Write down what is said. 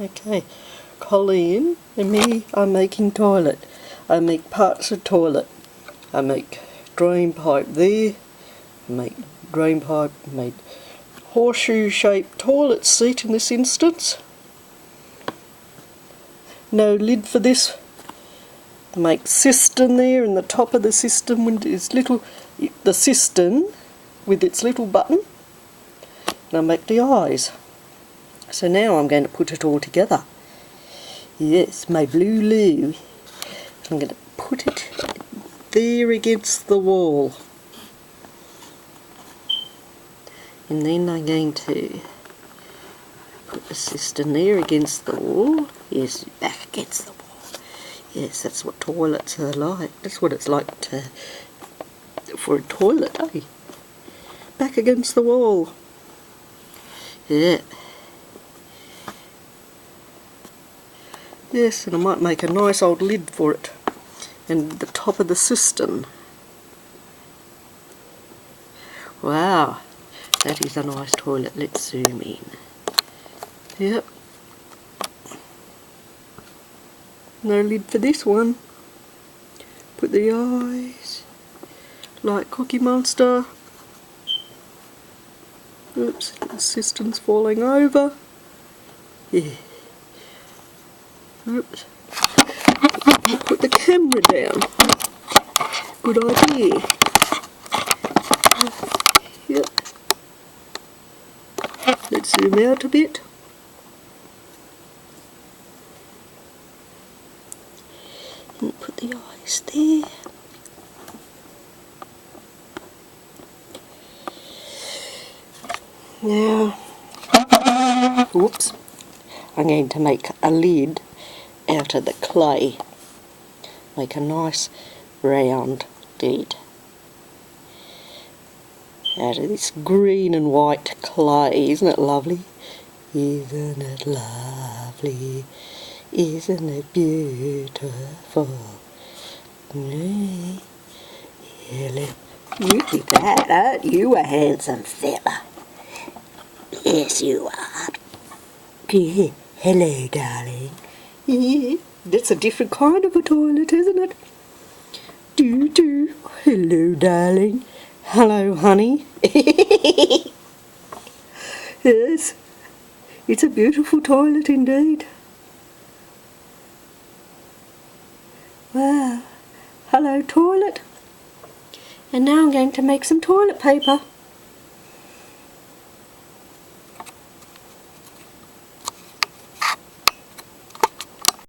Okay, Colleen and me are making toilet. I make parts of toilet. I make drain pipe there, make drain pipe, made horseshoe shaped toilet seat in this instance. No lid for this. Make cistern there, and the top of the cistern is the cistern with its little button. And I make the eyes. So now I'm going to put it all together. Yes, my blue loo. I'm going to put it there against the wall. And then I'm going to put the cistern there against the wall. Yes, back against the wall. Yes, that's what toilets are like. That's what it's like for a toilet, eh? Back against the wall. Yeah. Yes, and I might make a nice old lid for it. And the top of the cistern. Wow, that is a nice toilet. Let's zoom in. Yep. No lid for this one. Put the eyes like Cookie Monster. Oops, the cistern's falling over. Yeah. Oops. Put the camera down. Good idea. Yep. Let's zoom out a bit. And put the eyes there. Now, whoops, I'm going to make a lid out of the clay. Make a nice round lid out of this green and white clay. Isn't it lovely? Isn't it lovely? Isn't it beautiful? Yeah, you did that, aren't you a handsome fella? Yes, you are. Yeah. Hello, darling. Yeah. That's a different kind of a toilet, isn't it? Do. Hello, darling. Hello, honey. Yes. It's a beautiful toilet indeed. Wow. Hello, toilet. And now I'm going to make some toilet paper.